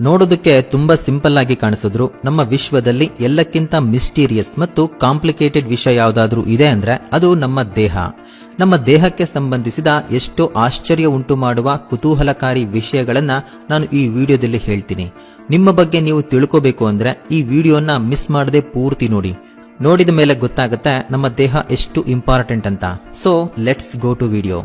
ನೋಡೋದಕ್ಕೆ ತುಂಬಾ ಸಿಂಪಲ್ ಆಗಿ ಕಾಣಿಸಿದ್ರು ನಮ್ಮ ವಿಶ್ವದಲ್ಲಿ ಎಲ್ಲಕ್ಕಿಂತ ಮಿಸ್ಟೀರಿಯಸ್ ಮತ್ತು ಕಾಂಪ್ಲಿಕೇಟೆಡ್ ವಿಷಯ ಯಾವುದಾದ್ರೂ ಇದೆ ಅಂದ್ರೆ ಅದು ನಮ್ಮ ದೇಹ. ನಮ್ಮ ದೇಹಕ್ಕೆ ಸಂಬಂಧಿಸಿದ ಎಷ್ಟೋ ಆಶ್ಚರ್ಯ ಉಂಟು ಮಾಡುವ ಕುತೂಹಲಕಾರಿ ವಿಷಯಗಳನ್ನ ನಾನು ಈ ವಿಡಿಯೋದಲ್ಲಿ ಹೇಳ್ತೀನಿ. ನಿಮ್ಮ ಬಗ್ಗೆ ನೀವು ತಿಳ್ಕೋಬೇಕು ಅಂದ್ರೆ ಈ ವಿಡಿಯೋನ ಮಿಸ್ ಮಾಡದೆ ಪೂರ್ತಿ ನೋಡಿ. ನೋಡಿದ ಮೇಲೆ ಗೊತ್ತಾಗುತ್ತೆ ನಮ್ಮ ದೇಹ ಎಷ್ಟು ಇಂಪಾರ್ಟೆಂಟ್ ಅಂತ. So let's go to video.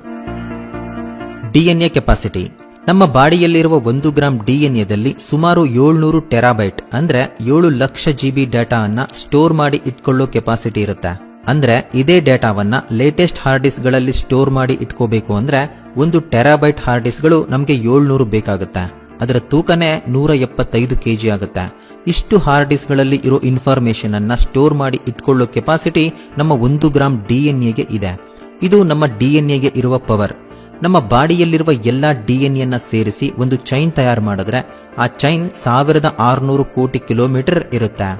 DNA capacity. ನಮ್ಮ ಬಾಡಿಯಲ್ಲಿರುವ 1 ಗ್ರಾಂ ಡಿಎನ್ಎದಲ್ಲಿ ಸುಮಾರು 700 ಟೆರಾಬೈಟ್ ಅಂದ್ರೆ 7 ಲಕ್ಷ GB ಡೇಟಾ ಅನ್ನ ಸ್ಟೋರ್ ಮಾಡಿ ಇಟ್ಕೊಳ್ಳೋ ಕೆಪಾಸಿಟಿ ಇರುತ್ತೆ. ಅಂದ್ರೆ ಇದೇ ಡೇಟಾವನ್ನ ಲೇಟೆಸ್ಟ್ ಹಾರ್ಡ್ ಡಿಸ್ಕ್ ಗಳಲ್ಲಿ ಸ್ಟೋರ್ ಮಾಡಿ ಇಟ್ಕೋಬೇಕು ಅಂದ್ರೆ 1 ಟೆರಾಬೈಟ್ ಹಾರ್ಡ್ ಡಿಸ್ಕ್ ಗಳು ನಮಗೆ 700 ಬೇಕಾಗುತ್ತೆ. ಅದರ ತೂಕನೇ 175 kg ಆಗುತ್ತೆ. ಇಷ್ಟು ಹಾರ್ಡ್ ಡಿಸ್ಕ್ ಗಳಲ್ಲಿ ಇರೋ ಇನ್ಫಾರ್ಮೇಶನ್ ಅನ್ನ ಸ್ಟೋರ್ ಮಾಡಿ ಇಟ್ಕೊಳ್ಳೋ ಕೆಪಾಸಿಟಿ ನಮ್ಮ 1 ಗ್ರಾಂ ಡಿಎನ್ಎಗೆ ಇದೆ. ಇದು ನಮ್ಮ ಡಿಎನ್ಎಗೆ ಇರುವ ಪವರ್. ನಮ್ಮ ಬಾಡಿಯಲ್ಲಿರುವ ಎಲ್ಲಾ ಡಿಎನ್ಎ ನ ಸೇರಿಸಿ ಒಂದು ಚೈನ್ ತಯಾರು ಮಾಡಿದ್ರೆ ಆ ಚೈನ್ 1600 ಕೋಟಿ ಕಿಲೋಮೀಟರ್ ಇರುತ್ತೆ.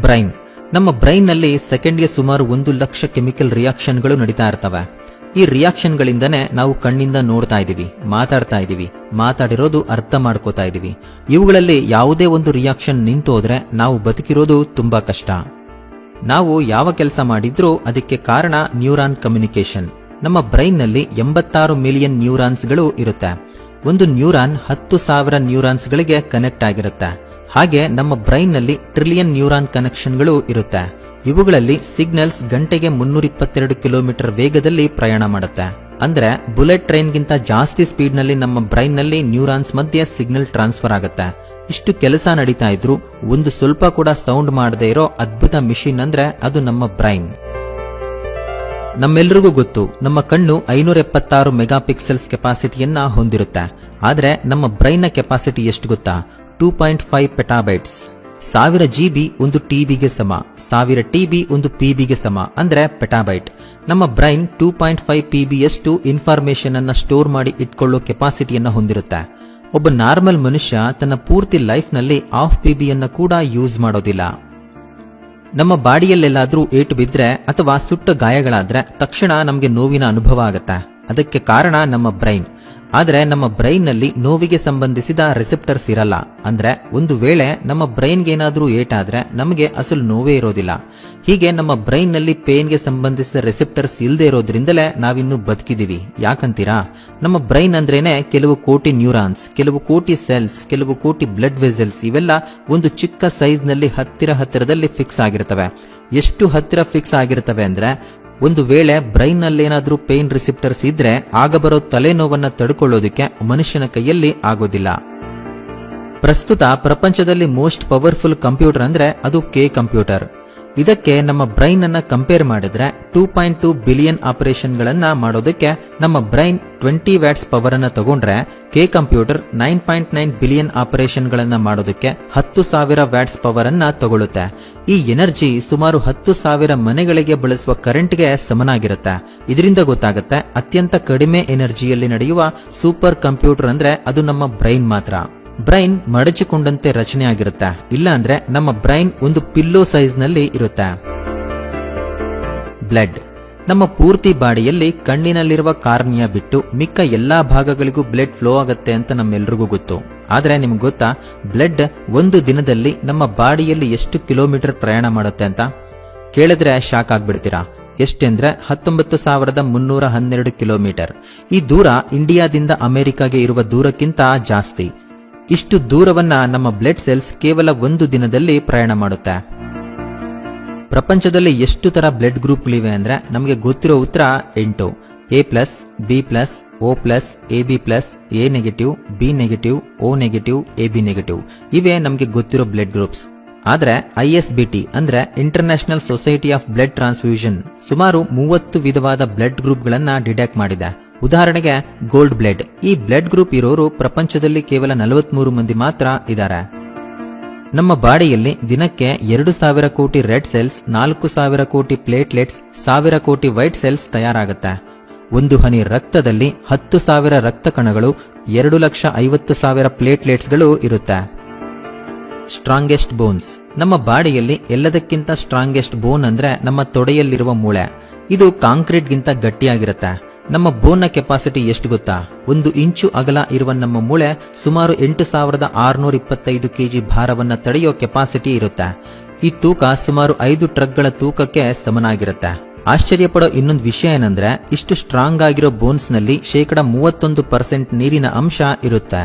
ಬ್ರೈನ್. ನಮ್ಮ ಬ್ರೈನ್ ನಲ್ಲಿ ಸೆಕೆಂಡ್ಗೆ ಸುಮಾರು 1 ಲಕ್ಷ ಕೆಮಿಕಲ್ ರಿಯಾಕ್ಷನ್ಗಳು ನಡೀತಾ ಇರ್ತವೆ. ಈ ರಿಯಾಕ್ಷನ್ ಗಳಿಂದನೇ ನಾವು ಕಣ್ಣಿಂದ ನೋಡ್ತಾ ಇದೀವಿ, ಮಾತಾಡ್ತಾ ಇದೀವಿ, ಮಾತಾಡಿರೋದು ಅರ್ಥ ಮಾಡ್ಕೋತಾ ಇದೀವಿ. ಇವುಗಳಲ್ಲಿ ಯಾವುದೇ ಒಂದು ರಿಯಾಕ್ಷನ್ ನಿಂತೋದ್ರೆ ನಾವು ಬದುಕಿರೋದು ತುಂಬಾ ಕಷ್ಟ. ನಾವು ಯಾವ ಕೆಲಸ ಮಾಡಿದ್ರೂ ಅದಕ್ಕೆ ಕಾರಣ ನ್ಯೂರಾನ್ ಕಮ್ಯುನಿಕೇಶನ್. ನಮ್ಮ ಬ್ರೈನ್ ನಲ್ಲಿ 86 ಮಿಲಿಯನ್ ನ್ಯೂರಾನ್ಸ್ ಗಳು ಇರುತ್ತೆ. ಒಂದು ನ್ಯೂರಾನ್ 10,000 ನ್ಯೂರಾನ್ಸ್ ಗಳಿಗೆ ಕನೆಕ್ಟ್ ಆಗಿರುತ್ತೆ. ಹಾಗೆ ನಮ್ಮ ಬ್ರೈನ್ ನಲ್ಲಿ ಟ್ರಿಲಿಯನ್ ನ್ಯೂರಾನ್ ಕನೆಕ್ಷನ್ ಗಳು ಇರುತ್ತೆ. ಇವುಗಳಲ್ಲಿ ಸಿಗ್ನಲ್ಸ್ ಗಂಟೆಗೆ 322 ಕಿಲೋಮೀಟರ್ ವೇಗದಲ್ಲಿ ಪ್ರಯಾಣ ಮಾಡುತ್ತೆ. ಅಂದ್ರೆ ಬುಲೆಟ್ ಟ್ರೈನ್ ಗಿಂತ ಜಾಸ್ತಿ ಸ್ಪೀಡ್ ನಲ್ಲಿ ನಮ್ಮ ಬ್ರೈನ್ ನಲ್ಲಿ ನ್ಯೂರಾನ್ಸ್ ಮಧ್ಯೆ ಸಿಗ್ನಲ್ ಟ್ರಾನ್ಸ್ಫರ್ ಆಗುತ್ತೆ. ಇಷ್ಟು ಕೆಲಸ ನಡೀತಾ ಇದ್ರು ಒಂದು ಸ್ವಲ್ಪ ಕೂಡ ಸೌಂಡ್ ಮಾಡದೇ ಇರೋ ಅದ್ಭುತ ಮಿಷಿನ್ ಅಂದ್ರೆ ಅದು ನಮ್ಮ ಬ್ರೈನ್. ನಮ್ಮೆಲ್ಲರಿಗೂ ಗೊತ್ತು ನಮ್ಮ ಕಣ್ಣು 576 ಮೆಗಾ ಪಿಕ್ಸೆಲ್ಸ್ ಕೆಪಾಸಿಟಿಯನ್ನ ಹೊಂದಿರುತ್ತೆ. ಆದ್ರೆ ನಮ್ಮ ಬ್ರೈನ್ ನ ಕೆಪಾಸಿಟಿ ಎಷ್ಟು ಗೊತ್ತಾ? 2.5 ಪೆಟಾಬೈಟ್ಸ್. 1000 GB ಒಂದು ಟಿಬಿಗೆ ಸಮ, 1000 TB ಒಂದು PBಗೆ ಸಮ, ಅಂದ್ರೆ ಪೆಟಾಬೈಟ್. ನಮ್ಮ ಬ್ರೈನ್ 2.5 PBಯಷ್ಟು ಇನ್ಫಾರ್ಮೇಶನ್ ಅನ್ನ ಸ್ಟೋರ್ ಮಾಡಿ ಇಟ್ಕೊಳ್ಳೋ ಕೆಪಾಸಿಟಿಯನ್ನ ಹೊಂದಿರುತ್ತೆ. ಒಬ್ಬ ನಾರ್ಮಲ್ ಮನುಷ್ಯ ತನ್ನ ಪೂರ್ತಿ ಲೈಫ್ ನಲ್ಲಿ 1/2 PBಯನ್ನ ಕೂಡ ಯೂಸ್ ಮಾಡೋದಿಲ್ಲ. ನಮ್ಮ ಬಾಡಿಯಲ್ಲೆಲ್ಲಾದ್ರೂ ಏಟು ಬಿದ್ರೆ ಅಥವಾ ಸುಟ್ಟ ಗಾಯಗಳಾದ್ರೆ ತಕ್ಷಣ ನಮಗೆ ನೋವಿನ ಅನುಭವ ಆಗುತ್ತೆ. ಅದಕ್ಕೆ ಕಾರಣ ನಮ್ಮ ಬ್ರೈನ್. ಆದ್ರೆ ನಮ್ಮ ಬ್ರೈನ್ ನಲ್ಲಿ ನೋವಿಗೆ ಸಂಬಂಧಿಸಿದ ರಿಸೆಪ್ಟರ್ಸ್ ಇರಲ್ಲ. ಅಂದ್ರೆ ಒಂದು ವೇಳೆ ನಮ್ಮ ಬ್ರೈನ್ಗೆ ಏನಾದ್ರೂ ಏಟಾದ್ರೆ ನಮಗೆ ಅಸಲು ನೋವೇ ಇರೋದಿಲ್ಲ. ಹೀಗೆ ನಮ್ಮ ಬ್ರೈನ್ ನಲ್ಲಿ ಪೇನ್ಗೆ ಸಂಬಂಧಿಸಿದ ರಿಸೆಪ್ಟರ್ಸ್ ಇಲ್ಲದೆ ಇರೋದ್ರಿಂದಲೇ ನಾವಿನ್ನು ಬದುಕಿದೀವಿ. ಯಾಕಂತೀರಾ? ನಮ್ಮ ಬ್ರೈನ್ ಅಂದ್ರೇನೆ ಕೆಲವು ಕೋಟಿ ನ್ಯೂರಾನ್ಸ್, ಕೆಲವು ಕೋಟಿ ಸೆಲ್ಸ್, ಕೆಲವು ಕೋಟಿ ಬ್ಲಡ್ ವೆಸಲ್ಸ್. ಇವೆಲ್ಲ ಒಂದು ಚಿಕ್ಕ ಸೈಜ್ ನಲ್ಲಿ ಹತ್ತಿರದಲ್ಲಿ ಫಿಕ್ಸ್ ಆಗಿರ್ತವೆ. ಎಷ್ಟು ಹತ್ತಿರ ಫಿಕ್ಸ್ ಆಗಿರ್ತವೆ ಅಂದ್ರೆ ಒಂದು ವೇಳೆ ಬ್ರೈನ್ ನಲ್ಲೇನಾದ್ರೂ ಪೇನ್ ರಿಸೆಪ್ಟರ್ಸ್ ಇದ್ರೆ ಆಗ ಬರೋ ತಲೆನೋವನ್ನ ತಡ್ಕೊಳ್ಳೋದಕ್ಕೆ ಮನುಷ್ಯನ ಕೈಯಲ್ಲಿ ಆಗೋದಿಲ್ಲ. ಪ್ರಸ್ತುತ ಪ್ರಪಂಚದಲ್ಲಿ ಮೋಸ್ಟ್ ಪವರ್ಫುಲ್ ಕಂಪ್ಯೂಟರ್ ಅಂದ್ರೆ ಅದು ಕೆ ಕಂಪ್ಯೂಟರ್. ಇದಕ್ಕೆ ನಮ್ಮ ಬ್ರೈನ್ ಅನ್ನ ಕಂಪೇರ್ ಮಾಡಿದ್ರೆ 2.2 ಬಿಲಿಯನ್ ಆಪರೇಷನ್ ಗಳನ್ನ ಮಾಡೋದಕ್ಕೆ ನಮ್ಮ ಬ್ರೈನ್ 20 ವ್ಯಾಟ್ಸ್ ಪವರ್ ಅನ್ನ ತಗೊಂಡ್ರೆ ಕೆ ಕಂಪ್ಯೂಟರ್ 9.9 ಬಿಲಿಯನ್ ಆಪರೇಷನ್ ಗಳನ್ನ ಮಾಡೋದಕ್ಕೆ 10,000 ವ್ಯಾಟ್ಸ್ ಪವರ್ ಅನ್ನ ತಗೊಳುತ್ತೆ. ಈ ಎನರ್ಜಿ ಸುಮಾರು 10,000 ಮನೆಗಳಿಗೆ ಬಳಸುವ ಕರೆಂಟ್ಗೆ ಸಮನಾಗಿರುತ್ತೆ. ಇದರಿಂದ ಗೊತ್ತಾಗುತ್ತೆ ಅತ್ಯಂತ ಕಡಿಮೆ ಎನರ್ಜಿಯಲ್ಲಿ ನಡೆಯುವ ಸೂಪರ್ ಕಂಪ್ಯೂಟರ್ ಅಂದ್ರೆ ಅದು ನಮ್ಮ ಬ್ರೈನ್ ಮಾತ್ರ. ಬ್ರೈನ್ ಮಡಚಿಕೊಂಡಂತೆ ರಚನೆ ಆಗಿರುತ್ತೆ. ಇಲ್ಲ ಅಂದ್ರೆ ನಮ್ಮ ಬ್ರೈನ್ ಒಂದು ಪಿಲ್ಲೋ ಸೈಜ್ ನಲ್ಲಿ ಇರುತ್ತೆ. ಬ್ಲಡ್. ನಮ್ಮ ಪೂರ್ತಿ ಬಾಡಿಯಲ್ಲಿ ಕಣ್ಣಿನಲ್ಲಿರುವ ಕಾರ್ನಿಯಾ ಬಿಟ್ಟು ಮಿಕ್ಕ ಎಲ್ಲಾ ಭಾಗಗಳಿಗೂ ಬ್ಲಡ್ ಫ್ಲೋ ಆಗುತ್ತೆ ಅಂತ ನಮ್ಮೆಲ್ರಿಗೂ ಗೊತ್ತು. ಆದ್ರೆ ನಿಮ್ಗೆ ಗೊತ್ತಾ ಬ್ಲಡ್ ಒಂದು ದಿನದಲ್ಲಿ ನಮ್ಮ ಬಾಡಿಯಲ್ಲಿ ಎಷ್ಟು ಕಿಲೋಮೀಟರ್ ಪ್ರಯಾಣ ಮಾಡುತ್ತೆ ಅಂತ? ಕೇಳಿದ್ರೆ ಶಾಕ್ ಆಗ್ಬಿಡ್ತೀರಾ. ಎಷ್ಟೆಂದ್ರೆ 19,312 ಕಿಲೋಮೀಟರ್. ಈ ದೂರ ಇಂಡಿಯಾದಿಂದ ಅಮೆರಿಕಾಗೆ ಇರುವ ದೂರಕ್ಕಿಂತ ಜಾಸ್ತಿ. ಇಷ್ಟು ದೂರವನ್ನ ನಮ್ಮ ಬ್ಲಡ್ ಸೆಲ್ಸ್ ಕೇವಲ ಒಂದು ದಿನದಲ್ಲಿ ಪ್ರಯಾಣ ಮಾಡುತ್ತೆ. ಪ್ರಪಂಚದಲ್ಲಿ ಎಷ್ಟು ತರ ಬ್ಲಡ್ ಗ್ರೂಪ್ಗಳಿವೆ ಅಂದ್ರೆ ನಮಗೆ ಗೊತ್ತಿರೋ ಉತ್ತರ 8. A+, B+, O+, AB+, A negative, B negative, O negative, AB negative. ಇವೇ ನಮಗೆ ಗೊತ್ತಿರೋ ಬ್ಲಡ್ ಗ್ರೂಪ್ಸ್. ಆದ್ರೆ ISBT ಅಂದ್ರೆ international society of blood transfusion ಸುಮಾರು 30 ವಿಧವಾದ ಬ್ಲಡ್ ಗ್ರೂಪ್ ಗಳನ್ನ ಡಿಟೆಕ್ಟ್ ಮಾಡಿದೆ. ಉದಾಹರಣೆಗೆ ಗೋಲ್ಡ್ ಬ್ಲಡ್. ಈ ಬ್ಲಡ್ ಗ್ರೂಪ್ ಇರೋರು ಪ್ರಪಂಚದಲ್ಲಿ ಕೇವಲ 43 ಮಂದಿ ಮಾತ್ರ ಇದ್ದಾರೆ. ನಮ್ಮ ಬಾಡಿಯಲ್ಲಿ ದಿನಕ್ಕೆ 2,000 ಕೋಟಿ ರೆಡ್ ಸೆಲ್ಸ್, 4,000 ಕೋಟಿ ಪ್ಲೇಟ್ಲೆಟ್ಸ್, 1,000 ಕೋಟಿ ವೈಟ್ ಸೆಲ್ಸ್ ತಯಾರಾಗುತ್ತೆ. ಒಂದು ಹನಿ ರಕ್ತದಲ್ಲಿ 10,000 ರಕ್ತ ಕಣಗಳು, 2,50,000 ಪ್ಲೇಟ್ಲೆಟ್ಸ್ಗಳು ಇರುತ್ತೆ. Strongest bones. ನಮ್ಮ ಬಾಡಿಯಲ್ಲಿ ಎಲ್ಲದಕ್ಕಿಂತ ಸ್ಟ್ರಾಂಗೆಸ್ಟ್ ಬೋನ್ ಅಂದ್ರೆ ನಮ್ಮ ತೊಡೆಯಲ್ಲಿರುವ ಮೂಳೆ. ಇದು ಕಾಂಕ್ರೀಟ್ ಗಿಂತ ಗಟ್ಟಿಯಾಗಿರುತ್ತೆ. ನಮ್ಮ ಬೋನ್ನ ಕೆಪಾಸಿಟಿ ಎಷ್ಟು ಗೊತ್ತಾ? 1 ಇಂಚು ಅಗಲ ಇರುವ ನಮ್ಮ ಮೂಳೆ ಸುಮಾರು 8625 ಕೆಜಿ ಭಾರವನ್ನ ತಡೆಯೋ ಕೆಪಾಸಿಟಿ ಇರುತ್ತೆ. ಈ ತೂಕ ಸುಮಾರು 5 ಟ್ರಕ್ಗಳ ತೂಕಕ್ಕೆ ಸಮನಾಗಿರುತ್ತೆ. ಆಶ್ಚರ್ಯಪಡೋ ಇನ್ನೊಂದು ವಿಷಯ ಏನಂದ್ರೆ, ಇಷ್ಟು ಸ್ಟ್ರಾಂಗ್ ಆಗಿರೋ ಬೋನ್ಸ್ ನಲ್ಲಿ 31% ನೀರಿನ ಅಂಶ ಇರುತ್ತೆ.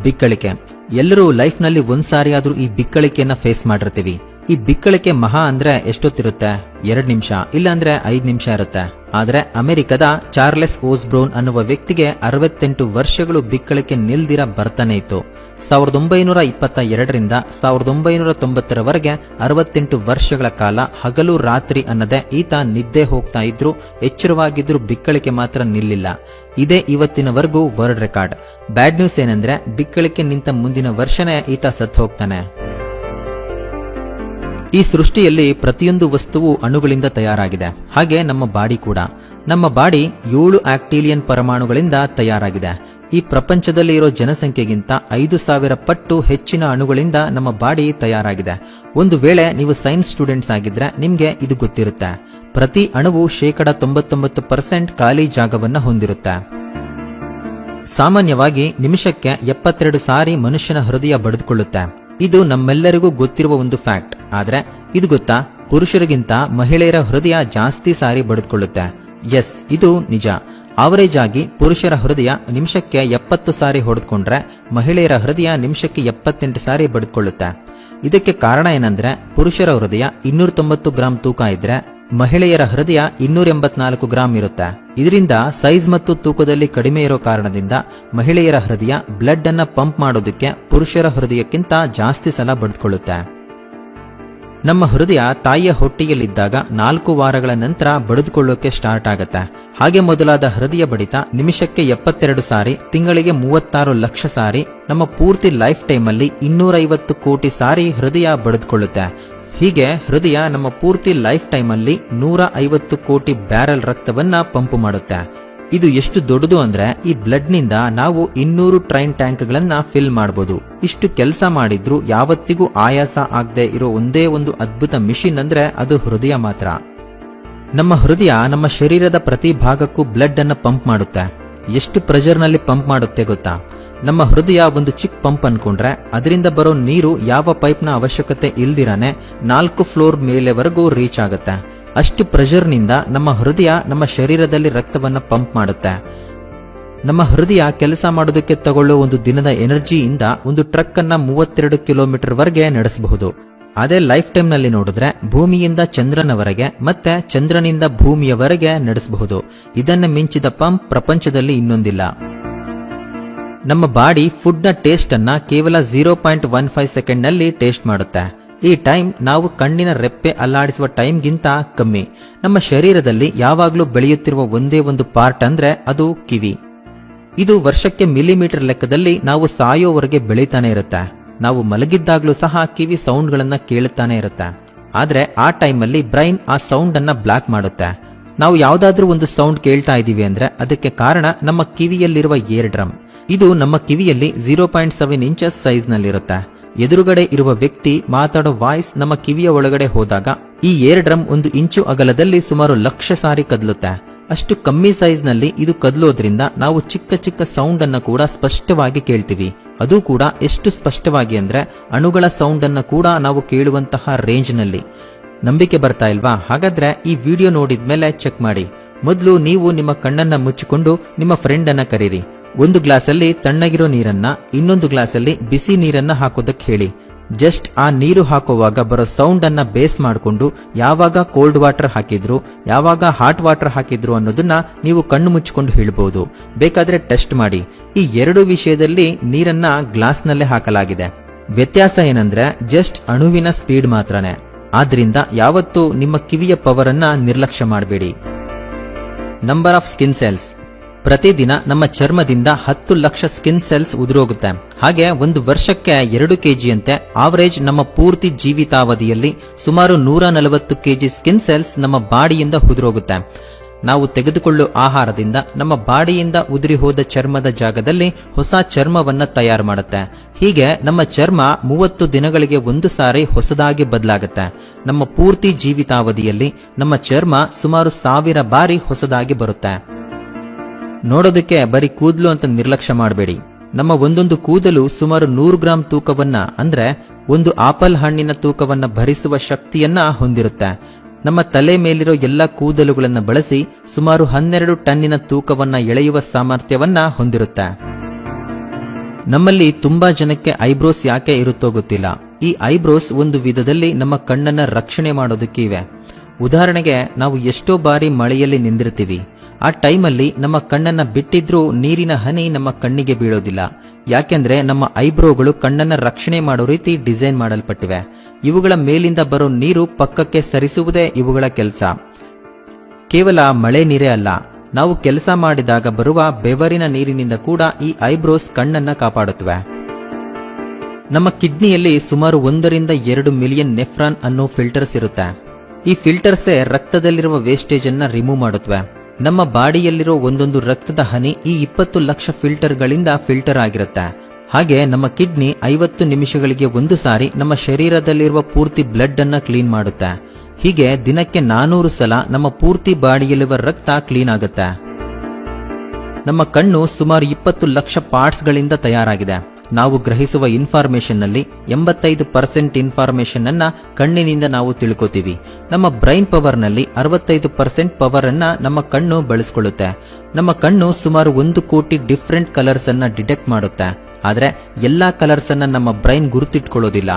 ಬಿಕ್ಕಳಿಕೆ. ಎಲ್ಲರೂ ಲೈಫ್ ನಲ್ಲಿ ಒಂದ್ಸಾರಿ ಆದ್ರೂ ಈ ಬಿಕ್ಕಳಿಕೆಯನ್ನ ಫೇಸ್ ಮಾಡಿರ್ತೀವಿ. ಈ ಬಿಕ್ಕಳಿಕೆ ಮಹಾ ಅಂದ್ರೆ ಎಷ್ಟೊತ್ತಿರುತ್ತೆ? 2 ನಿಮಿಷ, ಇಲ್ಲ ಅಂದ್ರೆ 5 ನಿಮಿಷ ಇರುತ್ತೆ. ಆದ್ರೆ ಅಮೆರಿಕದ ಚಾರ್ಲೆಸ್ ಓಸ್ಬ್ರೌನ್ ಅನ್ನುವ ವ್ಯಕ್ತಿಗೆ 68 ವರ್ಷಗಳು ಬಿಕ್ಕಳಿಕೆ ನಿಲ್ದಿರ ಬರ್ತಾನೆ ಇತ್ತು. 1922ರಿಂದ 1990ರವರೆಗೆ 68 ವರ್ಷಗಳ ಕಾಲ ಹಗಲು ರಾತ್ರಿ ಅನ್ನದೇ ಈತ ನಿದ್ದೆ ಹೋಗ್ತಾ ಇದ್ರು, ಎಚ್ಚರವಾಗಿದ್ರು, ಬಿಕ್ಕಳಿಕೆ ಮಾತ್ರ ನಿಲ್ಲಿಲ್ಲ. ಇದೇ ಇವತ್ತಿನವರೆಗೂ ವರ್ಲ್ಡ್ ರೆಕಾರ್ಡ್. ಬ್ಯಾಡ್ ನ್ಯೂಸ್ ಏನಂದ್ರೆ, ಬಿಕ್ಕಳಿಕೆ ನಿಂತ ಮುಂದಿನ ವರ್ಷನೇ ಈತ ಸತ್ತು ಹೋಗ್ತಾನೆ. ಈ ಸೃಷ್ಟಿಯಲ್ಲಿ ಪ್ರತಿಯೊಂದು ವಸ್ತುವು ಅಣುಗಳಿಂದ ತಯಾರಾಗಿದೆ. ಹಾಗೆ ನಮ್ಮ ಬಾಡಿ ಕೂಡ. ನಮ್ಮ ಬಾಡಿ 7 ಆಕ್ಟಿಲಿಯನ್ ಪರಮಾಣುಗಳಿಂದ ತಯಾರಾಗಿದೆ. ಈ ಪ್ರಪಂಚದಲ್ಲಿ ಇರೋ ಜನಸಂಖ್ಯೆಗಿಂತ 5000 ಪಟ್ಟು ಹೆಚ್ಚಿನ ಅಣುಗಳಿಂದ ನಮ್ಮ ಬಾಡಿ ತಯಾರಾಗಿದೆ. ಒಂದು ವೇಳೆ ನೀವು ಸೈನ್ಸ್ ಸ್ಟೂಡೆಂಟ್ಸ್ ಆಗಿದ್ರೆ ನಿಮ್ಗೆ ಇದು ಗೊತ್ತಿರುತ್ತೆ. ಪ್ರತಿ ಅಣುವು 99% ಖಾಲಿ ಜಾಗವನ್ನ ಹೊಂದಿರುತ್ತೆ. ಸಾಮಾನ್ಯವಾಗಿ ನಿಮಿಷಕ್ಕೆ 72 ಸಾರಿ ಮನುಷ್ಯನ ಹೃದಯ ಬಡಿದುಕೊಳ್ಳುತ್ತೆ. ಇದು ನಮ್ಮೆಲ್ಲರಿಗೂ ಗೊತ್ತಿರುವ ಒಂದು ಫ್ಯಾಕ್ಟ್. ಆದ್ರೆ ಇದು ಗೊತ್ತಾ, ಪುರುಷರಿಗಿಂತ ಮಹಿಳೆಯರ ಹೃದಯ ಜಾಸ್ತಿ ಸಾರಿ ಬಡಿದುಕೊಳ್ಳುತ್ತೆ. ಎಸ್, ಇದು ನಿಜ. ಆವರೇಜ್ ಆಗಿ ಪುರುಷರ ಹೃದಯ ನಿಮಿಷಕ್ಕೆ 70 ಸಾರಿ ಹೊಡೆದುಕೊಂಡ್ರೆ ಮಹಿಳೆಯರ ಹೃದಯ ನಿಮಿಷಕ್ಕೆ 78 ಸಾರಿ ಬಡಿದುಕೊಳ್ಳುತ್ತೆ. ಇದಕ್ಕೆ ಕಾರಣ ಏನಂದ್ರೆ, ಪುರುಷರ ಹೃದಯ 290 ಗ್ರಾಂ ತೂಕ ಇದ್ರೆ ಮಹಿಳೆಯರ ಹೃದಯ 284 ಗ್ರಾಂ ಇರುತ್ತೆ. ಇದರಿಂದ ಸೈಜ್ ಮತ್ತು ತೂಕದಲ್ಲಿ ಕಡಿಮೆ ಇರೋ ಕಾರಣದಿಂದ ಮಹಿಳೆಯರ ಹೃದಯ ಬ್ಲಡ್ ಅನ್ನ ಪಂಪ್ ಮಾಡೋದಕ್ಕೆ ಪುರುಷರ ಹೃದಯಕ್ಕಿಂತ ಜಾಸ್ತಿ ಸಲ ಬಡಿದುಕೊಳ್ಳುತ್ತೆ. ನಮ್ಮ ಹೃದಯ ತಾಯಿಯ ಹೊಟ್ಟೆಯಲ್ಲಿದ್ದಾಗ 4 ವಾರಗಳ ನಂತರ ಬಡಿದುಕೊಳ್ಳೋಕೆ ಸ್ಟಾರ್ಟ್ ಆಗುತ್ತೆ. ಹಾಗೆ ಮೊದಲಾದ ಹೃದಯ ಬಡಿತ ನಿಮಿಷಕ್ಕೆ 72 ಸಾರಿ, ತಿಂಗಳಿಗೆ 36 ಲಕ್ಷ ಸಾರಿ, ನಮ್ಮ ಪೂರ್ತಿ ಲೈಫ್ ಟೈಮ್ ಅಲ್ಲಿ 250 ಕೋಟಿ ಸಾರಿ ಹೃದಯ ಬಡಿದುಕೊಳ್ಳುತ್ತೆ. ಹೀಗೆ ಹೃದಯ ನಮ್ಮ ಪೂರ್ತಿ ಲೈಫ್ ಟೈಮ್ ಅಲ್ಲಿ 150 ಕೋಟಿ ಬ್ಯಾರಲ್ ರಕ್ತವನ್ನ ಪಂಪು ಮಾಡುತ್ತೆ. ಇದು ಎಷ್ಟು ದೊಡ್ಡದು ಅಂದ್ರೆ, ಈ ಬ್ಲಡ್ ನಿಂದ ನಾವು 200 ಟ್ರೈನ್ ಟ್ಯಾಂಕ್ ಗಳನ್ನ ಫಿಲ್ ಮಾಡಬಹುದು. ಇಷ್ಟು ಕೆಲಸ ಮಾಡಿದ್ರು ಯಾವತ್ತಿಗೂ ಆಯಾಸ ಆಗದೆ ಇರೋ ಒಂದೇ ಒಂದು ಅದ್ಭುತ ಮಿಷಿನ್ ಅಂದ್ರೆ ಅದು ಹೃದಯ ಮಾತ್ರ. ನಮ್ಮ ಹೃದಯ ನಮ್ಮ ಶರೀರದ ಪ್ರತಿ ಭಾಗಕ್ಕೂ ಬ್ಲಡ್ ಅನ್ನ ಪಂಪ್ ಮಾಡುತ್ತೆ. ಎಷ್ಟು ಪ್ರೆಷರ್ ನಲ್ಲಿ ಪಂಪ್ ಮಾಡುತ್ತೆ ಗೊತ್ತಾ? ನಮ್ಮ ಹೃದಯ ಒಂದು ಚಿಕ್ಕ ಪಂಪ್ ಅನ್ಕೊಂಡ್ರೆ ಅದರಿಂದ ಬರೋ ನೀರು ಯಾವ ಪೈಪ್ನ ಅವಶ್ಯಕತೆ ಇಲ್ದಿರಾನೆ 4 ಫ್ಲೋರ್ ಮೇಲೆವರೆಗೂ ರೀಚ್ ಆಗುತ್ತೆ. ಅಷ್ಟು ಪ್ರೆಷರ್ ನಿಂದ ನಮ್ಮ ಹೃದಯ ನಮ್ಮ ಶರೀರದಲ್ಲಿ ರಕ್ತವನ್ನ ಪಂಪ್ ಮಾಡುತ್ತೆ. ನಮ್ಮ ಹೃದಯ ಕೆಲಸ ಮಾಡೋದಕ್ಕೆ ತಗೊಳ್ಳೋ ಒಂದು ದಿನದ ಎನರ್ಜಿಯಿಂದ ಒಂದು ಟ್ರಕ್ ಅನ್ನ 32 ಕಿಲೋಮೀಟರ್ ವರೆಗೆ ನಡೆಸಬಹುದು. ಅದೇ ಲೈಫ್ ಟೈಮ್ ನಲ್ಲಿ ನೋಡಿದ್ರೆ ಭೂಮಿಯಿಂದ ಚಂದ್ರನವರೆಗೆ ಮತ್ತೆ ಚಂದ್ರನಿಂದ ಭೂಮಿಯವರೆಗೆ ನಡೆಸಬಹುದು. ಇದನ್ನ ಮಿಂಚಿದ ಪಂಪ್ ಪ್ರಪಂಚದಲ್ಲಿ ಇನ್ನೊಂದಿಲ್ಲ. ನಮ್ಮ ಬಾಡಿ ಫುಡ್ ನ ಟೇಸ್ಟ್ ಅನ್ನ ಕೇವಲ 0.15 ಸೆಕೆಂಡ್ ನಲ್ಲಿ ಟೇಸ್ಟ್ ಮಾಡುತ್ತೆ. ಈ ಟೈಮ್ ನಾವು ಕಣ್ಣಿನ ರೆಪ್ಪೆ ಅಲ್ಲಾಡಿಸುವ ಟೈಮ್ಗಿಂತ ಕಮ್ಮಿ. ನಮ್ಮ ಶರೀರದಲ್ಲಿ ಯಾವಾಗ್ಲೂ ಬೆಳೆಯುತ್ತಿರುವ ಒಂದೇ ಒಂದು ಪಾರ್ಟ್ ಅಂದ್ರೆ ಅದು ಕಿವಿ. ಇದು ವರ್ಷಕ್ಕೆ ಮಿಲಿಮೀಟರ್ ಲೆಕ್ಕದಲ್ಲಿ ನಾವು ಸಾಯೋವರೆಗೆ ಬೆಳೀತಾನೆ ಇರುತ್ತೆ. ನಾವು ಮಲಗಿದ್ದಾಗ್ಲೂ ಸಹ ಕಿವಿ ಸೌಂಡ್ ಗಳನ್ನ ಕೇಳುತ್ತಾನೆ ಇರುತ್ತೆ. ಆದ್ರೆ ಆ ಟೈಮ್ ಅಲ್ಲಿ ಬ್ರೈನ್ ಆ ಸೌಂಡ್ ಅನ್ನ ಬ್ಲಾಕ್ ಮಾಡುತ್ತೆ. ನಾವು ಯಾವ್ದಾದ್ರೂ ಒಂದು ಸೌಂಡ್ ಕೇಳ್ತಾ ಇದೀವಿ ಅಂದ್ರೆ ಅದಕ್ಕೆ ಕಾರಣ ನಮ್ಮ ಕಿವಿಯಲ್ಲಿರುವ ಏರ್ ಡ್ರಮ್. ಇದು ನಮ್ಮ ಕಿವಿಯಲ್ಲಿ 0.7 ಇಂಚಸ್ ಸೈಜ್ ನಲ್ಲಿರುತ್ತೆ. ಎದುರುಗಡೆ ಇರುವ ವ್ಯಕ್ತಿ ಮಾತಾಡೋ ವಾಯ್ಸ್ ನಮ್ಮ ಕಿವಿಯ ಒಳಗಡೆ ಹೋದಾಗ ಈ ಏರ್ ಡ್ರಮ್ 1 ಇಂಚು ಅಗಲದಲ್ಲಿ ಸುಮಾರು 1,00,000 ಸಾರಿ ಕದಲುತ್ತೆ. ಅಷ್ಟು ಕಮ್ಮಿ ಸೈಜ್ ನಲ್ಲಿ ಇದು ಕದಲೋದ್ರಿಂದ ನಾವು ಚಿಕ್ಕ ಚಿಕ್ಕ ಸೌಂಡ್ ಅನ್ನ ಕೂಡ ಸ್ಪಷ್ಟವಾಗಿ ಕೇಳ್ತೀವಿ. ಅದು ಕೂಡ ಎಷ್ಟು ಸ್ಪಷ್ಟವಾಗಿ ಅಂದ್ರೆ ಅಣುಗಳ ಸೌಂಡ್ ಅನ್ನ ಕೂಡ ನಾವು ಕೇಳುವಂತಹ ರೇಂಜ್ ನಲ್ಲಿ. ನಂಬಿಕೆ ಬರ್ತಾ ಇಲ್ವಾ? ಹಾಗಾದ್ರೆ ಈ ವಿಡಿಯೋ ನೋಡಿದ್ಮೇಲೆ ಚೆಕ್ ಮಾಡಿ. ಮೊದಲು ನೀವು ನಿಮ್ಮ ಕಣ್ಣನ್ನ ಮುಚ್ಚಿಕೊಂಡು ನಿಮ್ಮ ಫ್ರೆಂಡ್ ಅನ್ನ ಕರೀರಿ. ಒಂದು ಗ್ಲಾಸಲ್ಲಿ ತಣ್ಣಗಿರೋ ನೀರನ್ನ, ಇನ್ನೊಂದು ಗ್ಲಾಸಲ್ಲಿ ಬಿಸಿ ನೀರನ್ನ ಹಾಕೋದಕ್ಕೆ ಹೇಳಿ. ಜಸ್ಟ್ ಆ ನೀರು ಹಾಕುವಾಗ ಬರೋ ಸೌಂಡ್ ಅನ್ನ ಬೇಸ್ ಮಾಡಿಕೊಂಡು ಯಾವಾಗ ಕೋಲ್ಡ್ ವಾಟರ್ ಹಾಕಿದ್ರು, ಯಾವಾಗ ಹಾಟ್ ವಾಟರ್ ಹಾಕಿದ್ರು ಅನ್ನೋದನ್ನ ನೀವು ಕಣ್ಣು ಮುಚ್ಚಿಕೊಂಡು ಹೇಳಬಹುದು. ಬೇಕಾದ್ರೆ ಟೆಸ್ಟ್ ಮಾಡಿ. ಈ 2 ವಿಷಯದಲ್ಲಿ ನೀರನ್ನ ಗ್ಲಾಸ್ ನಲ್ಲೇ ಹಾಕಲಾಗಿದೆ. ವ್ಯತ್ಯಾಸ ಏನಂದ್ರೆ ಜಸ್ಟ್ ಅಣುವಿನ ಸ್ಪೀಡ್ ಮಾತ್ರನೇ. ಆದ್ರಿಂದ ಯಾವತ್ತೂ ನಿಮ್ಮ ಕಿವಿಯ ಪವರ್ ಅನ್ನ ನಿರ್ಲಕ್ಷ್ಯ ಮಾಡಬೇಡಿ. Number of skin cells. ಪ್ರತಿದಿನ ನಮ್ಮ ಚರ್ಮದಿಂದ 10 ಲಕ್ಷ ಸ್ಕಿನ್ ಸೆಲ್ಸ್ ಉದುರೋಗುತ್ತೆ. ಹಾಗೆ ಒಂದು ವರ್ಷಕ್ಕೆ 2 ಕೆಜಿ ಅಂತೆ ಆವರೇಜ್ ನಮ್ಮ ಪೂರ್ತಿ ಜೀವಿತಾವಧಿಯಲ್ಲಿ ಸುಮಾರು 140 ಕೆಜಿ ಸ್ಕಿನ್ ಸೆಲ್ಸ್ ನಮ್ಮ ಬಾಡಿಯಿಂದ ಉದುರೋಗುತ್ತೆ. ನಾವು ತೆಗೆದುಕೊಳ್ಳುವ ಆಹಾರದಿಂದ ನಮ್ಮ ಬಾಡಿಯಿಂದ ಉದುರಿ ಹೋದ ಚರ್ಮದ ಜಾಗದಲ್ಲಿ ಹೊಸ ಚರ್ಮವನ್ನ ತಯಾರು ಮಾಡುತ್ತೆ. ಹೀಗೆ ನಮ್ಮ ಚರ್ಮ 30 ದಿನಗಳಿಗೆ ಒಂದು ಸಾರಿ ಹೊಸದಾಗಿ ಬದಲಾಗುತ್ತೆ. ನಮ್ಮ ಪೂರ್ತಿ ಜೀವಿತಾವಧಿಯಲ್ಲಿ ನಮ್ಮ ಚರ್ಮ ಸುಮಾರು 1000 ಬಾರಿ ಹೊಸದಾಗಿ ಬರುತ್ತೆ. ನೋಡೋದಕ್ಕೆ ಬರೀ ಕೂದಲು ಅಂತ ನಿರ್ಲಕ್ಷ್ಯ ಮಾಡಬೇಡಿ. ನಮ್ಮ ಒಂದೊಂದು ಕೂದಲು ಸುಮಾರು 100 ಗ್ರಾಂ ತೂಕವನ್ನ, ಅಂದ್ರೆ ಒಂದು ಆಪಲ್ ಹಣ್ಣಿನ ತೂಕವನ್ನ ಭರಿಸುವ ಶಕ್ತಿಯನ್ನ ಹೊಂದಿರುತ್ತೆ. ನಮ್ಮ ತಲೆ ಮೇಲಿರೋ ಎಲ್ಲ ಕೂದಲುಗಳನ್ನು ಬಳಸಿ ಸುಮಾರು 12 ಟನ್ನಿನ ತೂಕವನ್ನ ಎಳೆಯುವ ಸಾಮರ್ಥ್ಯವನ್ನ ಹೊಂದಿರುತ್ತೆ. ನಮ್ಮಲ್ಲಿ ತುಂಬಾ ಜನಕ್ಕೆ ಐಬ್ರೋಸ್ ಯಾಕೆ ಇರುತ್ತೋ ಗೊತ್ತಿಲ್ಲ. ಈ ಐಬ್ರೋಸ್ ಒಂದು ವಿಧದಲ್ಲಿ ನಮ್ಮ ಕಣ್ಣನ್ನ ರಕ್ಷಣೆ ಮಾಡೋದಕ್ಕೆ ಇವೆ. ಉದಾಹರಣೆಗೆ, ನಾವು ಎಷ್ಟೋ ಬಾರಿ ಮಳೆಯಲ್ಲಿ ನಿಂದಿರ್ತೀವಿ. ಆ ಟೈಮಲ್ಲಿ ನಮ್ಮ ಕಣ್ಣನ್ನ ಬಿಟ್ಟಿದ್ರೂ ನೀರಿನ ಹನಿ ನಮ್ಮ ಕಣ್ಣಿಗೆ ಬೀಳೋದಿಲ್ಲ. ಯಾಕೆಂದ್ರೆ ನಮ್ಮ ಐಬ್ರೋಗಳು ಕಣ್ಣನ್ನ ರಕ್ಷಣೆ ಮಾಡೋ ರೀತಿ ಡಿಸೈನ್ ಮಾಡಲ್ಪಟ್ಟಿವೆ. ಇವುಗಳ ಮೇಲಿಂದ ಬರೋ ನೀರು ಪಕ್ಕಕ್ಕೆ ಸರಿಸುವುದೇ ಇವುಗಳ ಕೆಲಸ. ಕೇವಲ ಮಳೆ ನೀರೇ ಅಲ್ಲ, ನಾವು ಕೆಲಸ ಮಾಡಿದಾಗ ಬರುವ ಬೆವರಿನ ನೀರಿನಿಂದ ಕೂಡ ಈ ಐಬ್ರೋಸ್ ಕಣ್ಣನ್ನ ಕಾಪಾಡುತ್ತವೆ. ನಮ್ಮ ಕಿಡ್ನಿಯಲ್ಲಿ ಸುಮಾರು 1 ರಿಂದ 2 ಮಿಲಿಯನ್ ನೆಫ್ರಾನ್ ಅನ್ನೋ ಫಿಲ್ಟರ್ಸ್ ಇರುತ್ತೆ. ಈ ಫಿಲ್ಟರ್ಸೇ ರಕ್ತದಲ್ಲಿರುವ ವೇಸ್ಟೇಜ್ ಅನ್ನ ರಿಮೂವ್ ಮಾಡುತ್ತವೆ. ನಮ್ಮ ಬಾಡಿಯಲ್ಲಿರೋ ಒಂದೊಂದು ರಕ್ತದ ಹನಿ ಈ 20 ಲಕ್ಷ ಫಿಲ್ಟರ್ಗಳಿಂದ ಫಿಲ್ಟರ್ ಆಗಿರುತ್ತೆ. ಹಾಗೆ ನಮ್ಮ ಕಿಡ್ನಿ 50 ನಿಮಿಷಗಳಿಗೆ ಒಂದು ಸಾರಿ ನಮ್ಮ ಶರೀರದಲ್ಲಿರುವ ಪೂರ್ತಿ ಬ್ಲಡ್ ಅನ್ನ ಕ್ಲೀನ್ ಮಾಡುತ್ತೆ. ಹೀಗೆ ದಿನಕ್ಕೆ 400 ಸಲ ನಮ್ಮ ಪೂರ್ತಿ ಬಾಡಿಯಲ್ಲಿರುವ ರಕ್ತ ಕ್ಲೀನ್ ಆಗುತ್ತೆ. ನಮ್ಮ ಕಣ್ಣು ಸುಮಾರು 20 ಲಕ್ಷ ಪಾರ್ಟ್ಸ್ ಗಳಿಂದ ತಯಾರಾಗಿದೆ. ನಾವು ಗ್ರಹಿಸುವ ಇನ್ಫಾರ್ಮೇಶನ್ ನಲ್ಲಿ 85% ಇನ್ಫಾರ್ಮೇಶನ್ ಅನ್ನ ಕಣ್ಣಿನಿಂದ ನಾವು ತಿಳ್ಕೋತೀವಿ. ನಮ್ಮ ಬ್ರೈನ್ ಪವರ್ ನಲ್ಲಿ 65% ಪವರ್ ಅನ್ನ ನಮ್ಮ ಕಣ್ಣು ಬಳಸಿಕೊಳ್ಳುತ್ತೆ. ನಮ್ಮ ಕಣ್ಣು ಸುಮಾರು 1 ಕೋಟಿ ಡಿಫರೆಂಟ್ ಕಲರ್ಸ್ ಅನ್ನ ಡಿಟೆಕ್ಟ್ ಮಾಡುತ್ತೆ. ಆದ್ರೆ ಎಲ್ಲಾ ಕಲರ್ಸ್ ಅನ್ನ ನಮ್ಮ ಬ್ರೈನ್ ಗುರುತಿಟ್ಕೊಳ್ಳೋದಿಲ್ಲ.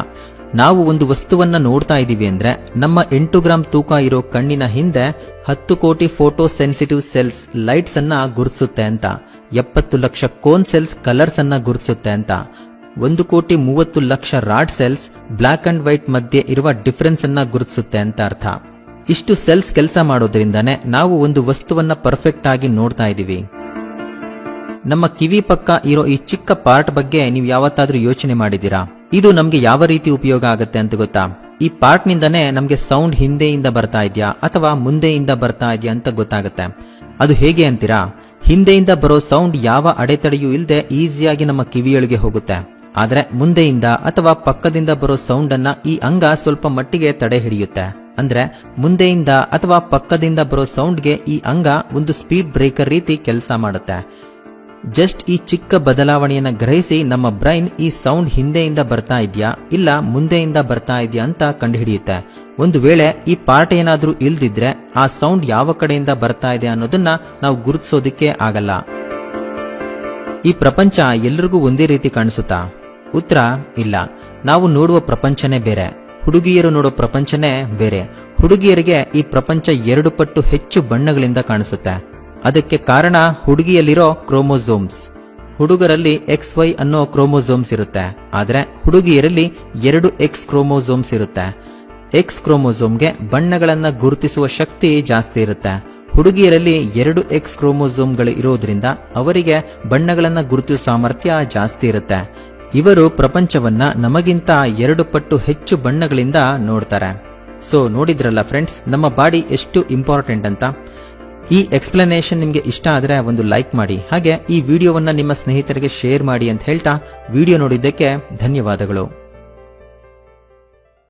ನಾವು ಒಂದು ವಸ್ತುವನ್ನ ನೋಡ್ತಾ ಇದೀವಿ ಅಂದ್ರೆ ನಮ್ಮ 8 ಗ್ರಾಂ ತೂಕ ಇರೋ ಕಣ್ಣಿನ ಹಿಂದೆ 10 ಕೋಟಿ ಫೋಟೋ ಸೆನ್ಸಿಟಿವ್ ಸೆಲ್ಸ್ ಲೈಟ್ಸ್ ಅನ್ನ ಗುರುತಿಸುತ್ತೆ ಅಂತ, 70 ಲಕ್ಷ ಕೋನ್ ಸೆಲ್ಸ್ ಕಲರ್ಸ್ ಅನ್ನ ಗುರುತಿಸುತ್ತೆ ಅಂತ, 1 ಕೋಟಿ 30 lakh rod cells black and white ಮಧ್ಯೆ ಇರುವ ಡಿಫರೆನ್ಸ್ ಅನ್ನ ಗುರುತಿಸುತ್ತೆ ಅಂತ ಅರ್ಥ. ಇಷ್ಟು ಸೆಲ್ಸ್ ಕೆಲಸ ಮಾಡೋದ್ರಿಂದಾನೇ ನಾವು ಒಂದು ವಸ್ತುವನ್ನ ಪರ್ಫೆಕ್ಟ್ ಆಗಿ ನೋಡ್ತಾ ಇದೀವಿ. ನಮ್ಮ ಕಿವಿ ಪಕ್ಕ ಇರೋ ಈ ಚಿಕ್ಕ ಪಾರ್ಟ್ ಬಗ್ಗೆ ನೀವು ಯಾವತ್ತಾದ್ರೂ ಯೋಚನೆ ಮಾಡಿದ್ದೀರಾ? ಇದು ನಮ್ಗೆ ಯಾವ ರೀತಿ ಉಪಯೋಗ ಆಗುತ್ತೆ ಅಂತ ಗೊತ್ತಾ? ಈ ಪಾರ್ಟ್ ನಿಂದಾನೇ ನಮ್ಗೆ ಸೌಂಡ್ ಹಿಂದೆಯಿಂದ ಬರ್ತಾ ಇದೆಯಾ ಅಥವಾ ಮುಂದೆಯಿಂದ ಬರ್ತಾ ಇದೆಯಾ ಅಂತ ಗೊತ್ತಾಗುತ್ತೆ. ಅದು ಹೇಗೆ ಅಂತೀರಾ? ಹಿಂದೆಯಿಂದ ಬರೋ ಸೌಂಡ್ ಯಾವ ಅಡೆತಡೆಯೂ ಇಲ್ಲದೆ ಈಸಿಯಾಗಿ ನಮ್ಮ ಕಿವಿಯೊಳಗೆ ಹೋಗುತ್ತೆ. ಆದ್ರೆ ಮುಂದೆಯಿಂದ ಅಥವಾ ಪಕ್ಕದಿಂದ ಬರೋ ಸೌಂಡ್ ಅನ್ನ ಈ ಅಂಗ ಸ್ವಲ್ಪ ಮಟ್ಟಿಗೆ ತಡೆ ಹಿಡಿಯುತ್ತೆ. ಅಂದ್ರೆ ಮುಂದೆಯಿಂದ ಅಥವಾ ಪಕ್ಕದಿಂದ ಬರೋ ಸೌಂಡ್ಗೆ ಈ ಅಂಗ ಒಂದು ಸ್ಪೀಡ್ ಬ್ರೇಕರ್ ರೀತಿ ಕೆಲಸ ಮಾಡುತ್ತೆ. ಜಸ್ಟ್ ಈ ಚಿಕ್ಕ ಬದಲಾವಣೆಯನ್ನ ಗ್ರಹಿಸಿ ನಮ್ಮ ಬ್ರೈನ್ ಈ ಸೌಂಡ್ ಹಿಂದೆಯಿಂದ ಬರ್ತಾ ಇದೆಯಾ ಇಲ್ಲ ಮುಂದೆಯಿಂದ ಬರ್ತಾ ಇದೆಯಾ ಅಂತ ಕಂಡುಹಿಡಿಯುತ್ತೆ. ಒಂದು ವೇಳೆ ಈ ಪಾರ್ಟ್ ಏನಾದ್ರೂ ಇಲ್ದಿದ್ರೆ ಆ ಸೌಂಡ್ ಯಾವ ಕಡೆಯಿಂದ ಬರ್ತಾ ಇದೆ ಅನ್ನೋದನ್ನ ನಾವು ಗುರುತಿಸೋದಿಕ್ಕೆ ಆಗಲ್ಲ. ಈ ಪ್ರಪಂಚ ಎಲ್ರಿಗೂ ಒಂದೇ ರೀತಿ ಕಾಣಿಸುತ್ತಾ? ಉತ್ತರ ಇಲ್ಲ. ನಾವು ನೋಡುವ ಪ್ರಪಂಚನೇ ಬೇರೆ, ಹುಡುಗಿಯರು ನೋಡೋ ಪ್ರಪಂಚನೇ ಬೇರೆ. ಹುಡುಗಿಯರಿಗೆ ಈ ಪ್ರಪಂಚ 2 ಪಟ್ಟು ಹೆಚ್ಚು ಬಣ್ಣಗಳಿಂದ ಕಾಣಿಸುತ್ತೆ. ಅದಕ್ಕೆ ಕಾರಣ ಹುಡುಗಿಯಲ್ಲಿರೋ ಕ್ರೋಮೋಸೋಮ್ಸ್. ಹುಡುಗರಲ್ಲಿ XY ಅನ್ನೋ ಕ್ರೋಮೋಸೋಮ್ಸ್ ಇರುತ್ತೆ, ಆದ್ರೆ ಹುಡುಗಿಯರಲ್ಲಿ 2 X ಕ್ರೋಮೋಸೋಮ್ಸ್ ಇರುತ್ತೆ. X ಕ್ರೋಮೋಸೋಮ್ಗೆ ಬಣ್ಣಗಳನ್ನ ಗುರುತಿಸುವ ಶಕ್ತಿ ಜಾಸ್ತಿ ಇರುತ್ತೆ. ಹುಡುಗಿಯರಲ್ಲಿ 2 X ಕ್ರೋಮೋಸೋಮ್ಗಳು ಇರೋದ್ರಿಂದ ಅವರಿಗೆ ಬಣ್ಣಗಳನ್ನ ಗುರುತಿಸುವ ಸಾಮರ್ಥ್ಯ ಜಾಸ್ತಿ ಇರುತ್ತೆ. ಇವರು ಪ್ರಪಂಚವನ್ನ ನಮಗಿಂತ 2 ಪಟ್ಟು ಹೆಚ್ಚು ಬಣ್ಣಗಳಿಂದ ನೋಡ್ತಾರೆ. ಸೊ ನೋಡಿದ್ರಲ್ಲ ಫ್ರೆಂಡ್ಸ್, ನಮ್ಮ ಬಾಡಿ ಎಷ್ಟು ಇಂಪಾರ್ಟೆಂಟ್ ಅಂತ. ಈ ಎಕ್ಸ್ಪ್ಲನೇಷನ್ ನಿಮಗೆ ಇಷ್ಟ ಆದ್ರೆ ಒಂದು ಲೈಕ್ ಮಾಡಿ, ಹಾಗೆ ಈ ವಿಡಿಯೋವನ್ನ ನಿಮ್ಮ ಸ್ನೇಹಿತರಿಗೆ ಶೇರ್ ಮಾಡಿ ಅಂತ ಹೇಳ್ತಾ ವಿಡಿಯೋ ನೋಡಿದ್ದಕ್ಕೆ ಧನ್ಯವಾದಗಳು.